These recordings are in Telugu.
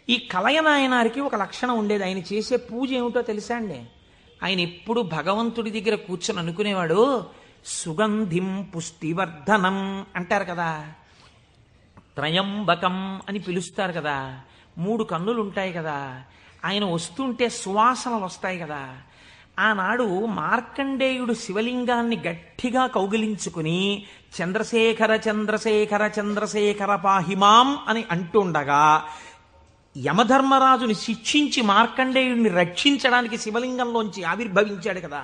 ఈ కలయనాయనారికి ఒక లక్షణం ఉండేది. ఆయన చేసే పూజ ఏమిటో తెలుసా అండి? ఆయన ఎప్పుడు భగవంతుడి దగ్గర కూర్చొని అనుకునేవాడు, సుగంధిం పుష్టివర్ధనం అంటారు కదా, త్రయంబకం అని పిలుస్తారు కదా, 3 కన్నులు ఉంటాయి కదా, ఆయన వస్తుంటే సువాసనలు వస్తాయి కదా. ఆనాడు మార్కండేయుడు శివలింగాన్ని గట్టిగా కౌగిలించుకుని చంద్రశేఖర చంద్రశేఖర చంద్రశేఖర పాహిమాం అని అంటుండగా యమధర్మరాజుని శిక్షించి మార్కండేయుడిని రక్షించడానికి శివలింగంలోంచి ఆవిర్భవించాడు కదా.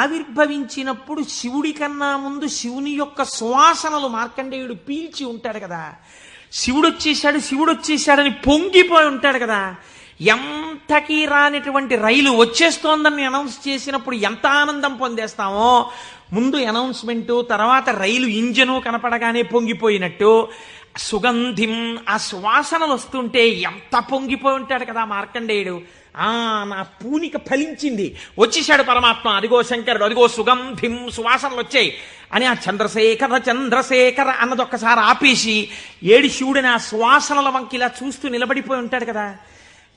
ఆవిర్భవించినప్పుడు శివుడి కన్నా ముందు శివుని యొక్క సువాసనలు మార్కండేయుడు పీల్చి ఉంటాడు కదా. శివుడొచ్చేశాడని పొంగిపోయి ఉంటాడు కదా. ఎంతకీ రానిటువంటి రైలు వచ్చేస్తోందని అనౌన్స్ చేసినప్పుడు ఎంత ఆనందం పొందేస్తామో, ముందు అనౌన్స్మెంటు, తర్వాత రైలు ఇంజను కనపడగానే పొంగిపోయినట్టు సుగంధిం, ఆ సువాసనలు వస్తుంటే ఎంత పొంగిపోయి ఉంటాడు కదా మార్కండేయుడు. నా పూనిక ఫలించింది, వచ్చేశాడు పరమాత్మ, అదిగో శంకరుడు, అదిగో సుగంధిం, సువాసనలు వచ్చాయి అని ఆ చంద్రశేఖర చంద్రశేఖర అన్నది ఒక్కసారి ఆపేసి ఏడి శివుడిని ఆ సువాసనల వంకి ఇలా చూస్తూ నిలబడిపోయి ఉంటాడు కదా.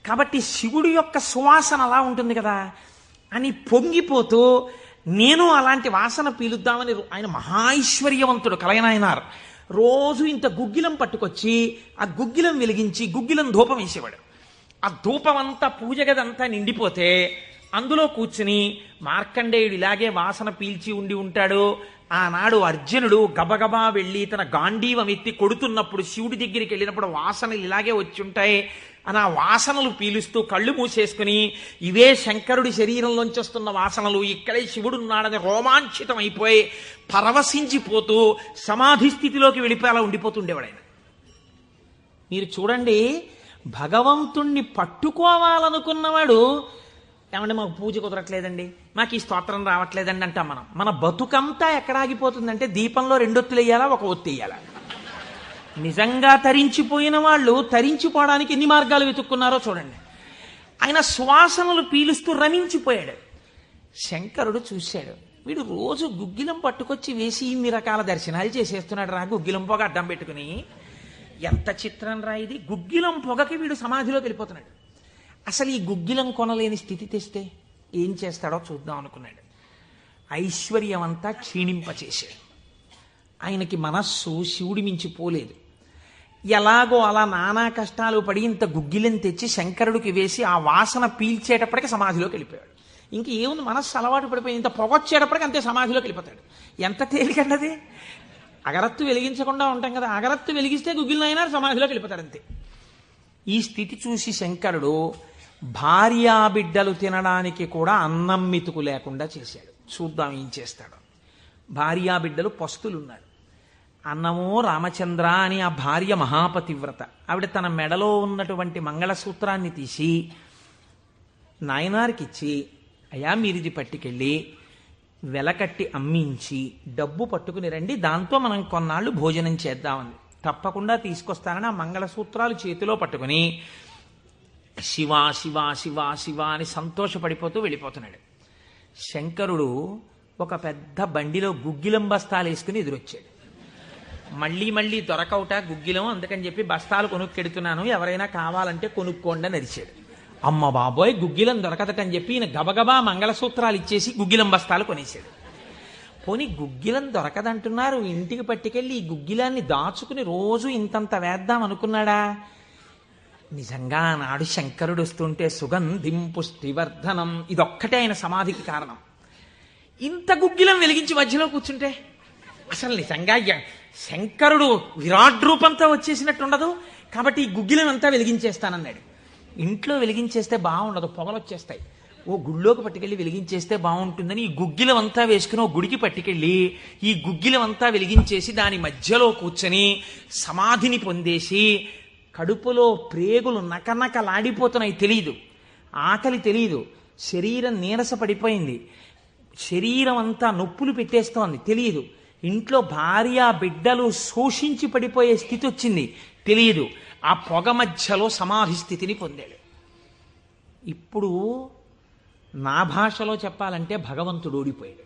కాబట్టి శివుడి యొక్క సువాసన అలా ఉంటుంది కదా అని పొంగిపోతూ నేను అలాంటి వాసన పీలుద్దామని, ఆయన మహాైశ్వర్యవంతుడు కలయనాయనార్, రోజు ఇంత గుగ్గిలం పట్టుకొచ్చి ఆ గుగ్గిలం వెలిగించి గుగ్గిలం ధూపం వేసేవాడు. ఆ ధూపం అంతా పూజ గదంతా నిండిపోతే అందులో కూర్చుని మార్కండేయుడు ఇలాగే వాసన పీల్చి ఉండి ఉంటాడు. ఆనాడు అర్జునుడు గబగబా వెళ్ళి తన గాంధీవం ఎత్తి కొడుతున్నప్పుడు శివుడి దగ్గరికి వెళ్ళినప్పుడు వాసనలు ఇలాగే వచ్చి ఉంటాయి అని ఆ వాసనలు పీలుస్తూ కళ్ళు మూసేసుకుని ఇవే శంకరుడి శరీరంలోంచి వస్తున్న వాసనలు, ఇక్కడే శివుడున్నాడని రోమాంచితం అయిపోయి పరవశించిపోతూ సమాధి స్థితిలోకి వెళ్ళిపోయేలా ఉండిపోతుండేవాడు ఆయన. మీరు చూడండి, భగవంతుణ్ణి పట్టుకోవాలనుకున్నవాడు, ఏమంటే మాకు పూజ కుదరట్లేదండి, మాకు ఈ స్తోత్రం రావట్లేదండి అంటాం మనం. మన బతుకంతా ఎక్కడ ఆగిపోతుందంటే దీపంలో 2 ఒత్తులు వేయాలా, 1 ఒత్తి వేయాలా. నిజంగా తరించిపోయిన వాళ్ళు తరించిపోవడానికి ఎన్ని మార్గాలు వెతుక్కున్నారో చూడండి. ఆయన సువాసనలు పీలుస్తూ రమించిపోయాడు. శంకరుడు చూశాడు, వీడు రోజు గుగ్గిలం పట్టుకొచ్చి వేసి ఇన్ని రకాల దర్శనాలు చేసేస్తున్నాడు రా, గుగ్గిలం పొగ అడ్డం పెట్టుకుని. ఎంత చిత్రం రా ఇది, గుగ్గిలం పొగకి వీడు సమాధిలోకి వెళ్ళిపోతున్నాడు. అసలు ఈ గుగ్గిలం కొనలేని స్థితి తెస్తే ఏం చేస్తాడో చూద్దాం అనుకున్నాడు. ఐశ్వర్యం అంతా క్షీణింపచేశాడు. ఆయనకి మనస్సు శివుడి మించి పోలేదు. ఎలాగో అలా నానా కష్టాలు పడి ఇంత గుగ్గిలం తెచ్చి శంకరుడికి వేసి ఆ వాసన పీల్చేటప్పటికి సమాధిలోకి వెళ్ళిపోయాడు. ఇంక ఏముంది, మనస్సు అలవాటు పడిపోయి ఇంత పొగొచ్చేటప్పటికి అంతే సమాధిలోకి వెళ్ళిపోతాడు. ఎంత తేలికండది. అగరత్తు వెలిగించకుండా ఉంటాం కదా, అగరత్తు వెలిగిస్తే గుగ్గిలైనా సమాధిలోకి వెళ్ళిపోతాడు అంతే. ఈ స్థితి చూసి శంకరుడు భార్యాబిడ్డలు తినడానికి కూడా అన్నం మెతుకు లేకుండా చేశాడు. చూద్దాం ఏం చేస్తాడు. భార్యాబిడ్డలు పస్తులున్నాడు. అన్నమో రామచంద్ర అని ఆ భార్య మహాపతివ్రత. ఆవిడ తన మెడలో ఉన్నటువంటి మంగళసూత్రాన్ని తీసి నాయనారికిచ్చి, అయ్యా మీరిది పట్టుకెళ్ళి వెలకట్టి అమ్మించి డబ్బు పట్టుకుని రండి, దాంతో మనం కొన్నాళ్ళు భోజనం చేద్దామని. తప్పకుండా తీసుకొస్తానని ఆ మంగళసూత్రాలు చేతిలో పట్టుకుని శివ శివ శివ శివ అని సంతోషపడిపోతూ వెళ్ళిపోతున్నాడు. శంకరుడు ఒక పెద్ద బండిలో గుగ్గిలం బస్తాలు వేసుకుని ఎదురొచ్చాడు. మళ్ళీ దొరకవుట గుగ్గిలం, అందుకని చెప్పి బస్తాలు కొనుక్కెడుతున్నాను, ఎవరైనా కావాలంటే కొనుక్కోండి అని అరిచాడు. అమ్మ బాబోయ్, గుగ్గిలం దొరకదటని చెప్పి ఈయన గబగబా మంగళసూత్రాలు ఇచ్చేసి గుగ్గిలం బస్తాలు కొనేశాడు. పోనీ గుగ్గిలం దొరకదంటున్నారు, ఇంటికి పట్టుకెళ్ళి ఈ గుగ్గిలాన్ని దాచుకుని రోజు ఇంతంత వేద్దాం అనుకున్నాడా? నిజంగా నాడు శంకరుడు వస్తుంటే సుగంధిం పుష్టివర్ధనం, ఇదొక్కటే ఆయన సమాధికి కారణం. ఇంత గుగ్గిలం వెలిగించి మధ్యలో కూర్చుంటే అసలు నిజంగా శంకరుడు విరాట్ రూపంతో వచ్చేసినట్టుండదు. కాబట్టి ఈ గుగ్గిలం అంతా వెలిగించేస్తానన్నాడు. ఇంట్లో వెలిగించేస్తే బాగుండదు, పొగలు వచ్చేస్తాయి. ఓ గుళ్ళోకి పట్టుకెళ్ళి వెలిగించేస్తే బాగుంటుందని ఈ గుగ్గిలం అంతా వేసుకుని ఓ గుడికి పట్టుకెళ్ళి ఈ గుగ్గిలం అంతా వెలిగించేసి దాని మధ్యలో కూర్చొని సమాధిని పొందేసి కడుపులో ప్రేగులు నకనకలాడిపోతున్నాయి. తెలియదు, ఆకలి తెలియదు, శరీరం నీరస పడిపోయింది, శరీరం అంతా నొప్పులు పెట్టేస్తోంది, తెలియదు. ఇంట్లో భార్య బిడ్డలు శోషించి పడిపోయే స్థితి వచ్చింది, తెలియదు. ఆ పొగ మధ్యలో సమాధి స్థితిని పొందాడు. ఇప్పుడు నా భాషలో చెప్పాలంటే భగవంతుడు ఓడిపోయాడు.